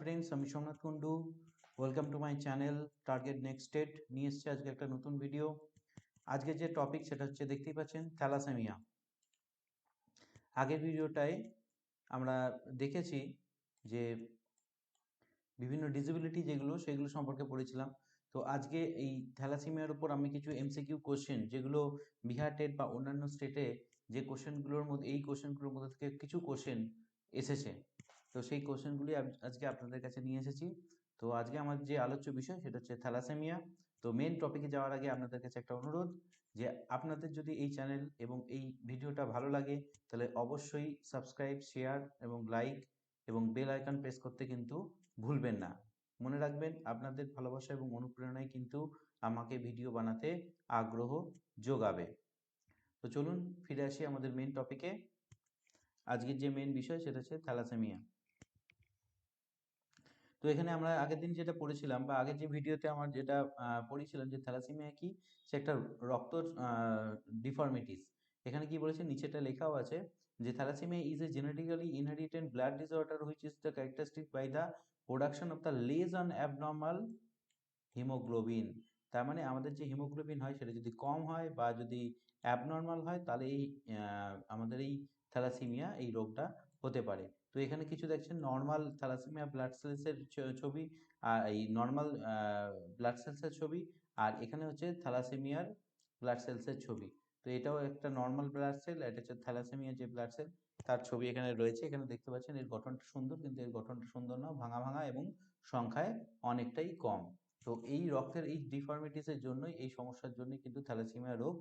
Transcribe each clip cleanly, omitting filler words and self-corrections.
Friends, আমি Somnath Kundu. Welcome to my channel target next state. নিয়ে এসেছি আজকে একটা নতুন ভিডিও। আজকে যে টপিক সেটা হচ্ছে, দেখতেই পাচ্ছেন, থ্যালাসেমিয়া। আগের ভিডিওটায় আমরা দেখেছি যে বিভিন্ন ডিসেবিলিটি যেগুলো সেগুলো সম্পর্কে পড়েছিলাম। তো আজকে এই থ্যালাসেমিয়ার উপর আমি কিছু এমসিকিউ কোশ্চেন, যেগুলো বিহার টেট বা অন্যান্য স্টেটে যে কোশ্চেনগুলোর মধ্যে, এই কোশ্চেনগুলোর মধ্যে থেকে কিছু কোশ্চেন এসেছে, তো সেই কোশ্চেনগুলি আজকে আপনাদের কাছে নিয়ে এসেছি। তো আজকে আমার যে আলোচ্য বিষয় সেটা হচ্ছে থ্যালাসেমিয়া। তো মেন টপিকে যাওয়ার আগে আপনাদের কাছে একটা অনুরোধ, যে আপনাদের যদি এই চ্যানেল এবং এই ভিডিওটা ভালো লাগে তাহলে অবশ্যই সাবস্ক্রাইব, শেয়ার এবং লাইক এবং বেল আইকন প্রেস করতে কিন্তু ভুলবেন না। মনে রাখবেন, আপনাদের ভালোবাসা এবং অনুপ্রেরণায় কিন্তু আমাকে ভিডিও বানাতে আগ্রহ যোগাবে। তো চলুন ফিরে আসি আমাদের মেন টপিকে। আজকের যে মেন বিষয় সেটা হচ্ছে থ্যালাসেমিয়া। তো এখানে আমরা আগের দিন যেটা পড়েছিলাম, বা আগের যে ভিডিওতে আমার যেটা পড়েছিলাম, যে থ্যালাসেমিয়া কি, সে একটা রক্ত ডিফর্মিটিস। এখানে কি বলেছে, নিচেটা লেখাও আছে যে thalassaemia is a genetically inherited blood disorder which is the characteristic by the production of the less on abnormal haemoglobin. তার মানে আমাদের যে হিমোগ্লোবিন হয় সেটা যদি কম হয় বা যদি অ্যাবনর্মাল হয়, তাহলে এই আমাদের এই থ্যালাসেমিয়া, এই রোগটা হতে পারে। তো এখানে কিছু দেখছেন নর্মাল থ্যালাসেমিয়া ব্লাড সেলসের ছবি, আর এই নর্মাল ব্লাড সেলসের ছবি, আর এখানে হচ্ছে থ্যালাসেমিয়ার ব্লাড সেলসের ছবি। তো এটাও একটা নর্মাল ব্লাড সেল, এটা হচ্ছে থ্যালাসেমিয়া যে ব্লাড সেল, তার ছবি এখানে রয়েছে। এখানে দেখতে পাচ্ছেন এর গঠনটা সুন্দর, কিন্তু এর গঠনটা সুন্দর না, ভাঙা ভাঙা এবং সংখ্যায় অনেকটাই কম। তো এই রক্তের এই ডিফর্মিটিসের জন্যই, এই সমস্যার জন্যই কিন্তু থ্যালাসেমিয়া রোগ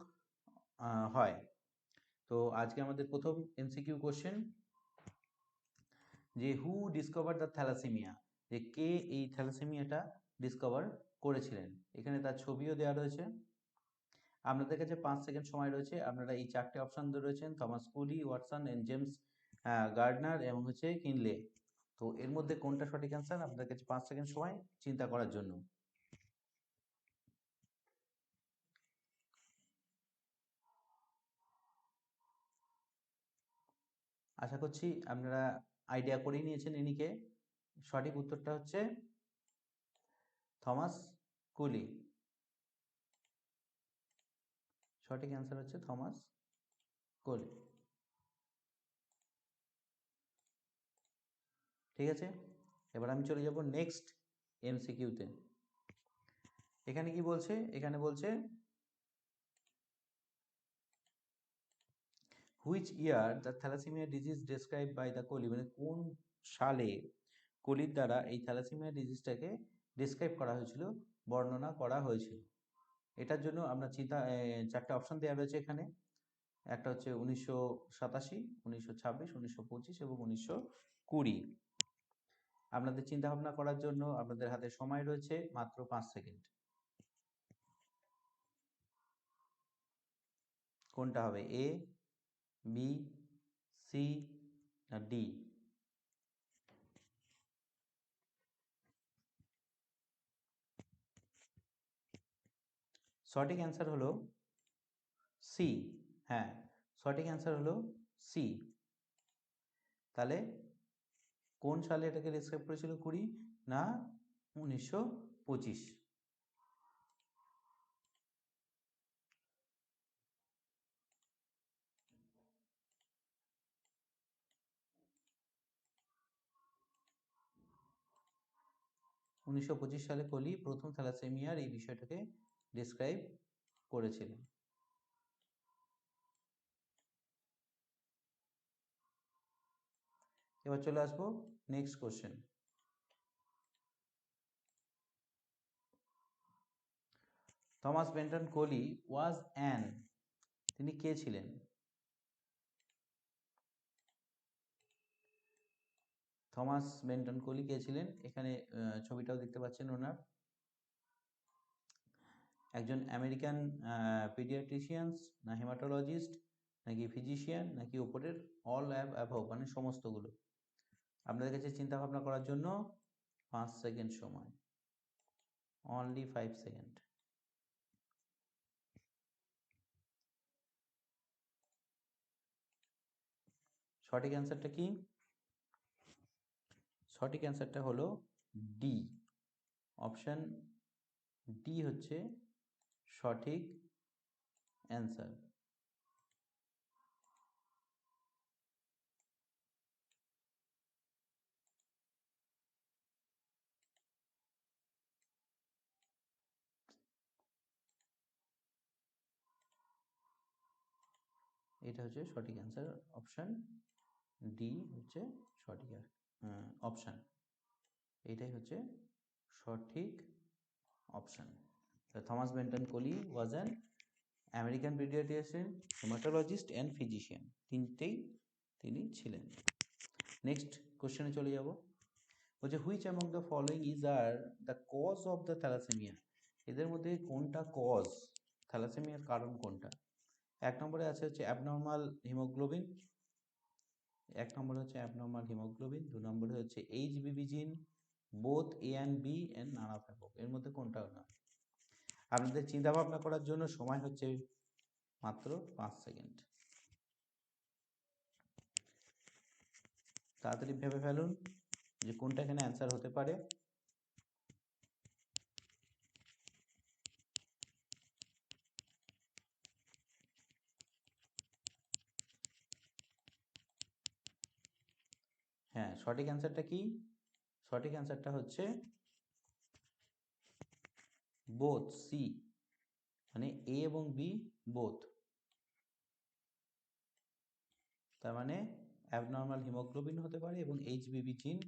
হয়। তো আজকে আমাদের প্রথম এমসিকিউ কোশ্চেন, যে হু ডিসকভার দ্য থ্যালাসেমিয়া, যে কে এই থ্যালাসেমিয়াটা ডিসকভার করেছিলেন। এখানে তার ছবিও দেওয়া রয়েছে। আপনাদের কাছে 5 সেকেন্ড সময় রয়েছে। আপনারা এই চারটে অপশন রয়েছেন, থমাস কুলি, ওয়াটসন এন্ড জেমস গার্ডনার এবং হচ্ছে কিনলে। তো এর মধ্যে কোনটা সঠিক অ্যান্সার? আপনাদের কাছে 5 সেকেন্ড সময় চিন্তা করার জন্য। আশা করছি আপনারা আইডিয়া করেই নিয়েছেন ইনিকে। সঠিক উত্তরটা হচ্ছে থমাস কুলি। সঠিক অ্যান্সার হচ্ছে থমাস কুলি। ঠিক আছে, এবার আমি চলে যাব নেক্সট এমসিকিউতে। এখানে কি বলছে? এখানে বলছে which year the thalassemia disease describe by the Cooley, মানে কোন সালে কোলির দ্বারা এই থ্যালাসেমিয়া ডিজিজটাকে ডেসক্রাইব করা হয়েছিল, বর্ণনা করা হয়েছিল। এটার জন্য আমরা চারটে অপশন দেওয়া রয়েছে এখানে। একটা হচ্ছে 1987, 1926, 1925 এবং 1920। আপনাদের চিন্তা ভাবনা করার জন্য আপনাদের হাতে সময় রয়েছে মাত্র 5 সেকেন্ড। কোনটা হবে, এ, বি, সি না ডি? সঠিক অ্যান্সার হলো সি। হ্যাঁ, সঠিক অ্যান্সার হলো সি। তাহলে কোন সালে এটাকে ডিসক্রাইব করেছিল কুড়ি, না 1925? সালে কোলি প্রথম থ্যালাসেমিয়ার এই বিষয়টাকে ডিসক্রাইব করেছিলেন। এবার চলে আসবো next question. Thomas Benton Cooley was an, তিনি কে ছিলেন? থমাস বেন্টন কোলি কে ছিলেন? এখানে ছবিটাও দেখতে পাচ্ছেন ওনার। একজন আমেরিকান পিডিয়াট্রিশিয়ানস, না হেমাটোলজিস্ট, নাকি ফিজিশিয়ান, নাকি ওপরের অল অ্যাবভ, মানে সমস্তগুলো? আপনাদের কাছে চিন্তা ভাবনা করার জন্য 5 সেকেন্ড সময়, অনলি 5 সেকেন্ড। সঠিক অ্যান্সারটা কি? সঠিক অ্যান্সারটা হলো ডি। অপশন ডি হচ্ছে সঠিক অ্যান্সার। এটা হচ্ছে সঠিক অ্যান্সার, অপশন ডি হচ্ছে সঠিক অপশন। এটাই হচ্ছে সঠিক option. Thomas Benton Cooley was an American pediatrician, hematologist and physician, তিনটেই তিনি ছিলেন। নেক্সট কোশ্চেনে চলে যাব। বলছে which among the following is are the cause of the thalassemia. এদের মধ্যে কোনটা কজ, থ্যালাসেমিয়ার কারণ কোনটা? এক নম্বরে আছে হচ্ছে অ্যাবনর্মাল হিমোগ্লোবিন, এক নম্বরে হচ্ছে অ্যাবনর্মাল হিমোগ্লোবিন, দু নম্বরে হচ্ছে HBV gene, both A and B and none of above. এর মধ্যে কোনটা না? আপনাদের চিন্তা ভাবনা করার জন্য সময় হচ্ছে মাত্র 5 সেকেন্ড। তাড়াতাড়ি ভেবে ফেলুন যে কোনটা এখানে অ্যান্সার হতে পারে। হ্যাঁ, সঠিক অ্যান্সারটা কি? সঠিক অ্যান্সারটা হচ্ছে বোথ, সি, মানে এ এবং বি বোথ। তার মানে অ্যাবনর্মাল হিমোগ্লোবিন হতে পারে এবং এইচবিভি জিন,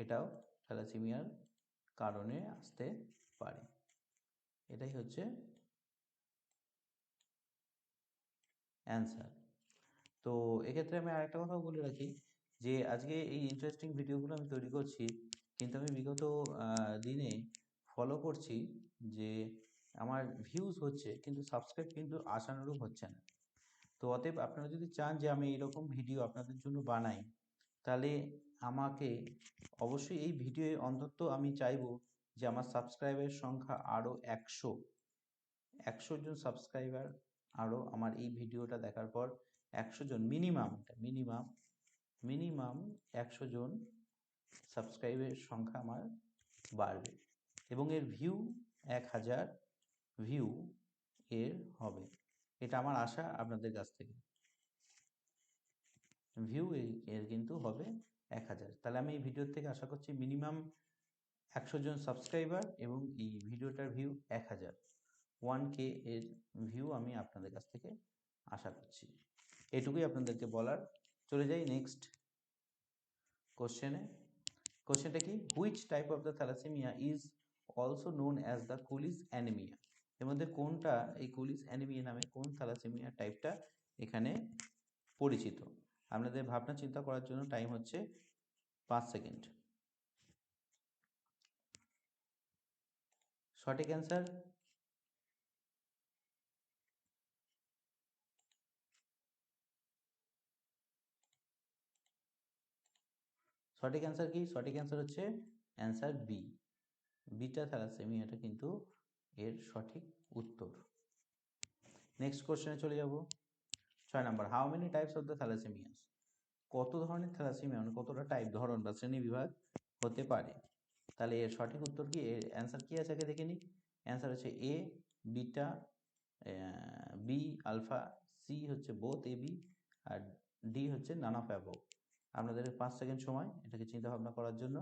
এটাও থ্যালাসেমিয়ার কারণে আসতে পারে। এটাই হচ্ছে অ্যান্সার। তো এক্ষেত্রে আমি আরেকটা কথাও বলে রাখি যে আজকে এই ইন্টারেস্টিং ভিডিওগুলো আমি তৈরি করছি, কিন্তু আমি বিগত দিনে ফলো করছি যে আমার ভিউজ হচ্ছে কিন্তু সাবস্ক্রাইব কিন্তু আশানুরূপ হচ্ছে না। তো অতএব আপনারা যদি চান যে আমি এরকম ভিডিও আপনাদের জন্য বানাই, তাহলে আমাকে অবশ্যই এই ভিডিও অন্তত আমি চাইবো যে আমার সাবস্ক্রাইবের সংখ্যা আরও 100 জন সাবস্ক্রাইবার, আরও আমার এই ভিডিওটা দেখার পর 100 জন মিনিমাম মিনিমাম মিনিমাম 100 জন সাবস্ক্রাইবের সংখ্যা আমার বাড়বে এবং এর ভিউ 1000 ভিউ এর হবে, এটা আমার আশা আপনাদের কাছ থেকে। ভিউ এর কিন্তু হবে 1000। তাহলে আমি এই ভিডিওর থেকে আশা করছি মিনিমাম 100 জন সাবস্ক্রাইবার এবং এই ভিডিওটার ভিউ 1000, 1K এর ভিউ আমি আপনাদের কাছ থেকে আশা করছি। এটুকুই আপনাদেরকে বলার। চলে যাই নেক্সট কোশ্চেনে। কোশ্চেনটা কি? Which type of the thalassaemia is also known as the Cooley's anaemia. এর মধ্যে কোনটা, এই কুলিস অ্যানিমিয়া নামে কোন থ্যালাসেমিয়া টাইপটা এখানে পরিচিত? আপনাদের ভাবনা চিন্তা করার জন্য টাইম হচ্ছে 5 সেকেন্ড। সঠিক অ্যান্সার সঠিক অ্যান্সার কি? সঠিক অ্যান্সার হচ্ছে অ্যান্সার বি, বিটা থ্যালাসেমিয়াটা কিন্তু এর সঠিক উত্তর। নেক্সট কোশ্চেনে চলে যাব। 6 number, how many types of the thalassemias. কত ধরনের থ্যালাসেমিয়া, মানে কতটা টাইপ, ধরন বা শ্রেণী বিভাগ হতে পারে? তাহলে এর সঠিক উত্তর কি, এর অ্যান্সার কি আছে আগে দেখে নিই। অ্যান্সার হচ্ছে এ বিটা, বি আলফা, সি হচ্ছে both A B, R D হচ্ছে নান অফ অ্যাবভ। আপনাদের 5 সেকেন্ড সময় এটাকে চিন্তা ভাবনা করার জন্য।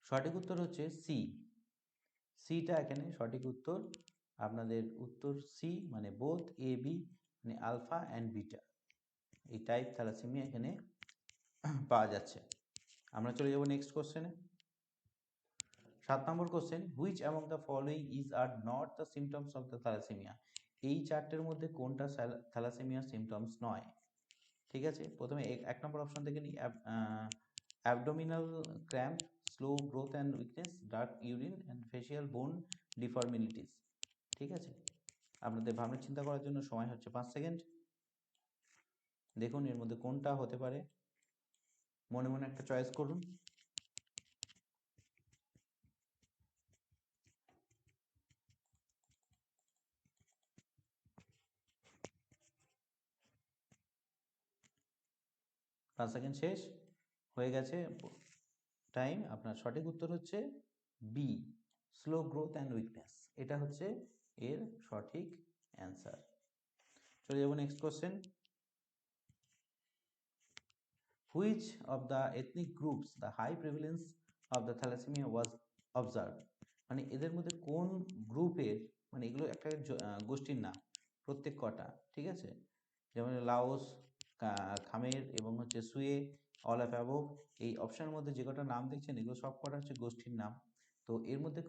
সঠিক উত্তর হচ্ছে সি, সিটা এখানে সঠিক উত্তর। আপনাদের উত্তর সি, মানে বোথ এ বি, মানে আলফা অ্যান্ড বিটা, এই টাইপ থ্যালাসেমিয়া এখানে পাওয়া যাচ্ছে। আমরা চলে যাব নেক্সট কোশ্চেনে। 7 নম্বর question, which among the following is are not the symptoms of the thalassemia. এই চারটের মধ্যে কোনটা থ্যালাসেমিয়ার সিমটমস নয়? ঠিক আছে, প্রথমে 1 নম্বর অপশন থেকে নিই। Abdominal cramp, slow growth and weakness, dark urine and facial বোন ডিফর্মিলিটিস। ঠিক আছে, আপনাদের ভাবনা চিন্তা করার জন্য সময় হচ্ছে 5 সেকেন্ড। দেখুন এর মধ্যে কোনটা হতে পারে, মনে মনে একটা চয়েস করুন। পাঁচ সেকেন্ড শেষ হয়ে গেছে টাইম। আপনার সঠিক উত্তর হচ্ছে B, slow growth and weakness. এটা হচ্ছে এর সঠিক অ্যান্সার। চলে যাবো next question. Which of the ethnic groups the high prevalence of the thalassaemia was observe? মানে এদের মধ্যে কোন গ্রুপের, মানে এগুলো একটা গোষ্ঠীর নাম প্রত্যেক কটা, ঠিক আছে? যেমন লাওস, খামের এবং হচ্ছে সুয়ে, অল অফ অ্যাবভ। এই অপশনের মধ্যে যে কটা নাম দেখছেন এগুলো সব কটা হচ্ছে গোষ্ঠীর নাম। তো এর মধ্যে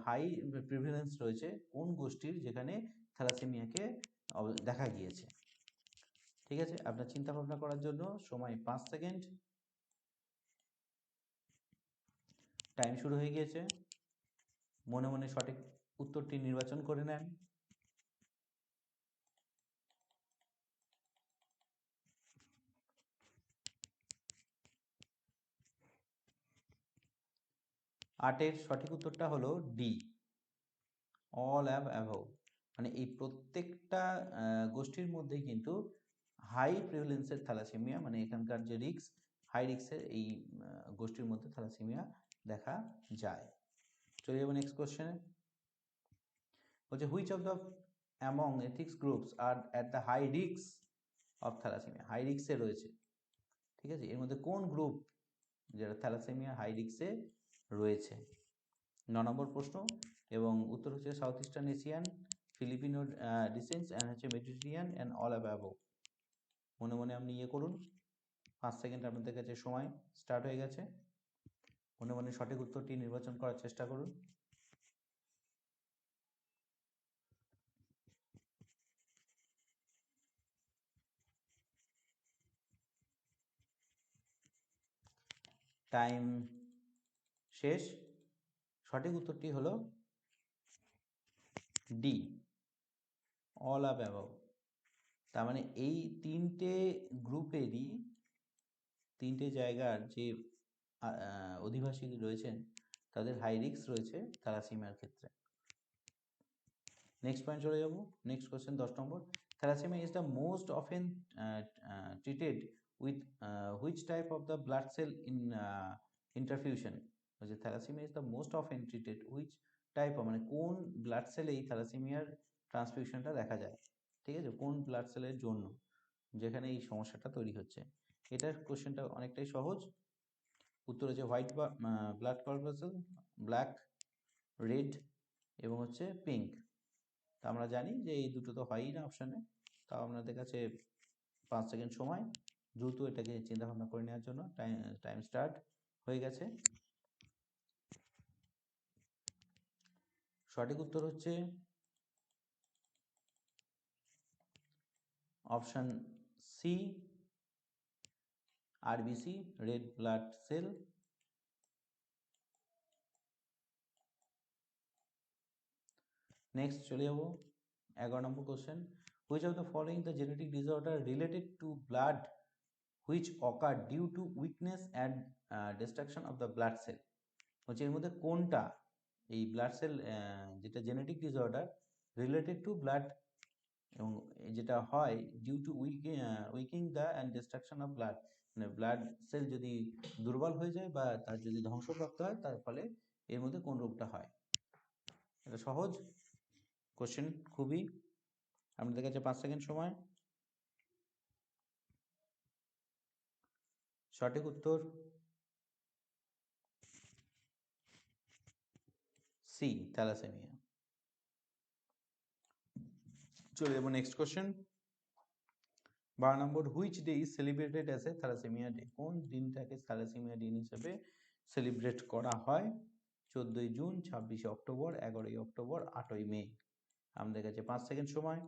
হাই প্রিভিলেন্স রয়েছে কোন গোষ্ঠীর, যেখানে থ্যালাসেমিয়াকে দেখা গিয়েছে? ঠিক আছে, আপনার চিন্তা ভাবনা করার জন্য সময় 5 সেকেন্ড। টাইম শুরু হয়ে গিয়েছে। মনে মনে সঠিক উত্তরটি নির্বাচন করে নেন। আটের সঠিক উত্তরটা হলো ডি, অল অ্যাব অ্যাভভ। মানে এই প্রত্যেকটা গোষ্ঠীর মধ্যে কিন্তু হাই প্রিভেলেন্সের থ্যালাসেমিয়া, মানে এখানকার যে রিক্স, হাই রিক্সের এই গোষ্ঠীর মধ্যে থ্যালাসেমিয়া দেখা যায়। চলে যাবো নেক্সট কোশ্চেনে। বলছে which of the among ethics groups are at the high risks of thalassaemia? High রিক্সে রয়েছে, ঠিক আছে? এর মধ্যে কোন গ্রুপ যেটা থ্যালাসেমিয়া হাই রিক্সে রয়েছে? 9 নম্বর প্রশ্ন, এবং উত্তর হচ্ছে south eastern Asian, Filipino descents and হচ্ছে মেডিটেরিয়ান অ্যান্ড অল অ্যাবাভ। মনে মনে আপনি ইয়ে করুন। 5 সেকেন্ড আপনাদের কাছে সময় স্টার্ট হয়ে গেছে। মনে মনে সঠিক উত্তরটি নির্বাচন করার চেষ্টা করুন। টাইম শেষ। সঠিক উত্তরটি হলো ডি, অল অফ অ্যাবাভ। তার মানে এই তিনটে গ্রুপেরই, তিনটে জায়গার যে অধিবাসী রয়েছেন তাদের হাই রিস্ক রয়েছে থ্যালাসেমিয়ার ক্ষেত্রে। নেক্সট পয়েন্ট চলে যাব। নেক্সট কোয়েশ্চেন 10 নম্বর। Thalassemia is the most often treated with which type of the blood cell in transfusion? বলছে thalassemia is the most often treated which type of, মানে কোন ব্লাড সেলে এই থ্যালাসেমিয়ার ট্রান্সফিউশনটা দেখা যায়, ঠিক আছে? কোন ব্লাড সেলের জন্য যেখানে এই সমস্যাটা তৈরি হচ্ছে? এটার কোশ্চেনটা অনেকটাই সহজ। উত্তর হচ্ছে white blood corpuscle, black, red এবং হচ্ছে পিঙ্ক। তা আমরা জানি যে এই দুটো তো হয়ই না অপশানে। তাও আপনাদের কাছে 5 সেকেন্ড সময়, দ্রুত এটাকে চিন্তা ভাবনা করে নেওয়ার জন্য। টাইম স্টার্ট হয়ে গেছে। সঠিক উত্তর হচ্ছে option C, RBC, red blood cell. Next চলে যাব 11 নম্বর question. Which of the following the genetic disorder related to blood which occur due to weakness and destruction of the blood cell? হচ্ছে এর মধ্যে কোনটা এই ব্লাড সেল, যেটা genetic disorder related to blood, এবং যেটা হয় due to weakening the and destruction of blood, মানে ব্লাড সেল যদি দুর্বল হয়ে যায় বা তার যদি ধ্বংসপ্রাপ্ত হয়, তার ফলে এর মধ্যে কোন রোগটা হয়? এটা সহজ কোশ্চেন খুবই। আপনাদের কাছে 5 সেকেন্ড সময়। সঠিক উত্তর সি, থ্যালাসেমিয়া। চলে যাবো নেক্সট কোশ্চেন। 12 নম্বর, which day is celebrated as a thalassaemia day? কোন দিনটাকে থ্যালাসেমিয়া দিন হিসেবে সেলিব্রেট করা হয়? 14ই জুন, 26শে অক্টোবর, 11ই অক্টোবর, 8ই মে। আমাদের কাছে 5 সেকেন্ড সময়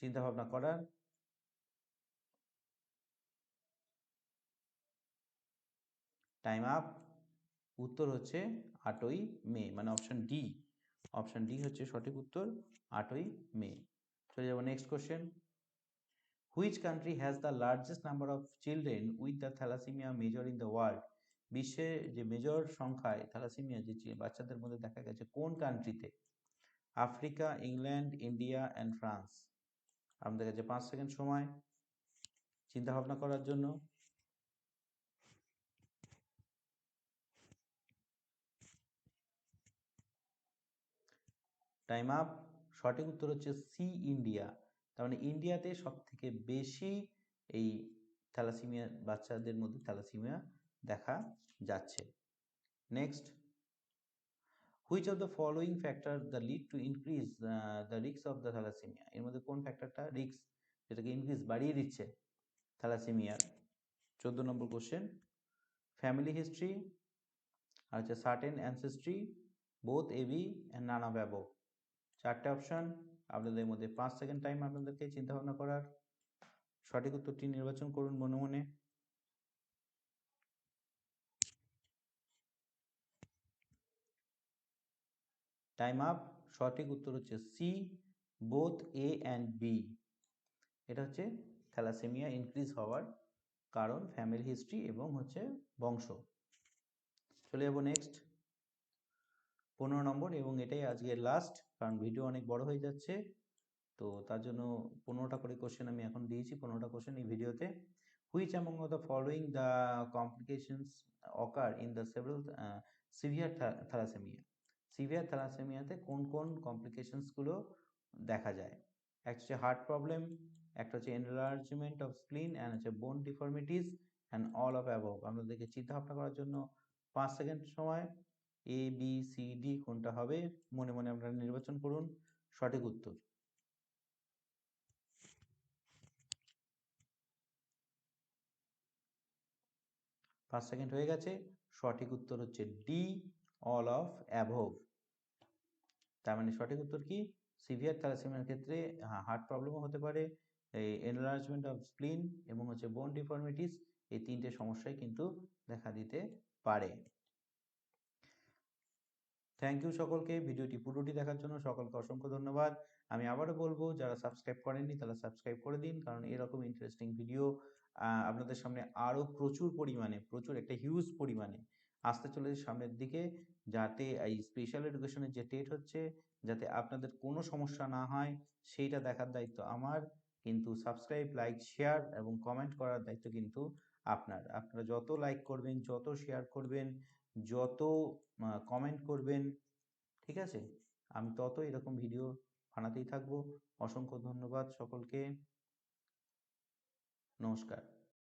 চিন্তা ভাবনা করার। Time up. উত্তর হচ্ছে 8ই মে, মানে অপশন ডি। অপশন ডি হচ্ছে সঠিক উত্তর, 8ই মে। চলে যাবো next question. Which country has the largest number of children with the thalassaemia major in the world? বিশ্বে যে মেজর সংখ্যায় থ্যালাসিমিয়া যে বাচ্চাদের মধ্যে দেখা গেছে কোন কান্ট্রিতে? Africa, England, India and France. আমাদের কাছে 5 সেকেন্ড সময় চিন্তা ভাবনা করার জন্য। Time up. সঠিক উত্তর হচ্ছে সি, ইন্ডিয়া। তার মানে ইন্ডিয়াতে সব থেকে বেশি এই থ্যালাসিমিয়া বাচ্চাদের মধ্যে থ্যালাসিমিয়া দেখা যাচ্ছে। Next, which of the following factor the lead to increase the risk of the thalassemia? এর মধ্যে কোন ফ্যাক্টরটা রিস্ক যেটাকে ইনক্রিজ বাড়িয়ে দিচ্ছে থ্যালাসিমিয়ার? 14 নম্বর কোশ্চেন। ফ্যামিলি হিস্ট্রি, আর হচ্ছে certain ancestry, both AB and none of above. 4টে অপশন, আপনাদের মধ্যে 5 সেকেন্ড টাইম আপনাদেরকে চিন্তা ভাবনা করার। সঠিক উত্তরটি নির্বাচন করুন মনে মনে। Time up. সঠিক উত্তর হচ্ছে C, both A and B. এটা হচ্ছে থ্যালাসেমিয়া ইনক্রিজ হওয়ার কারণ ফ্যামিলি হিস্ট্রি এবং হচ্ছে বংশ। চলে যাব নেক্সট 15 নম্বর, এবং এটাই আজকের লাস্ট, কারণ ভিডিও অনেক বড় হয়ে যাচ্ছে। তো তার জন্য 15টা করে কোশ্চেন আমি এখন দিয়েছি, 15টা কোশ্চেন এই ভিডিওতে। Which among of the following the complications occur in the several severe thalassemia? Severe থ্যালাসেমিয়াতে কোন কোন কমপ্লিকেশনসগুলো দেখা যায়? একটা হচ্ছে হার্ট প্রবলেম, একটা হচ্ছে এনলার্জমেন্ট অফ স্প্লিন, অ্যান্ড হচ্ছে বোন ডিফর্মিটিস অ্যান্ড অল অফ অ্যাবভ। আপনাদেরকে চিন্তা ভাবনা করার জন্য 5 সেকেন্ড সময়। এ বি সি ডি কোনটা হবে মনে মনে আপনারা নির্বাচন করুন সঠিক উত্তর। 5 সেকেন্ড হয়ে গেছে। সঠিক উত্তর হচ্ছে ডি, অল অফ অ্যাবভ। তার মানে সঠিক উত্তর কি? সিভিয়ার থ্যালাসেমিয়ার ক্ষেত্রে হার্ট প্রবলেমও হতে পারে, এই এনলার্জমেন্ট অফ স্প্লিন এবং হচ্ছে বোন ডিফর্মিটিস, এই 3টে সমস্যাই কিন্তু দেখা দিতে পারে। থ্যাংক ইউ সকলকে ভিডিওটি পুরোটি দেখার জন্য, সকলকে অসংখ্য ধন্যবাদ। আমি আবারও বলবো যারা সাবস্ক্রাইব করেননি তারা সাবস্ক্রাইব করে দিন, কারণ এরকম ইন্টারেস্টিং ভিডিও আপনাদের সামনে আরও প্রচুর পরিমাণে, প্রচুর একটা হিউজ পরিমাণে আসতে চলেছে সামনের দিকে, যাতে এই স্পেশাল এডুকেশনের যে টেট হচ্ছে যাতে আপনাদের কোনো সমস্যা না হয় সেইটা দেখার দায়িত্ব আমার। কিন্তু সাবস্ক্রাইব, লাইক, শেয়ার এবং কমেন্ট করার দায়িত্ব কিন্তু আপনার। আপনারা যত লাইক করবেন, যত শেয়ার করবেন, যত কমেন্ট করবেন, ঠিক আছে, আমি তত এরকম ভিডিও বানাতেই থাকবো। অসংখ্য ধন্যবাদ সকলকে। নমস্কার।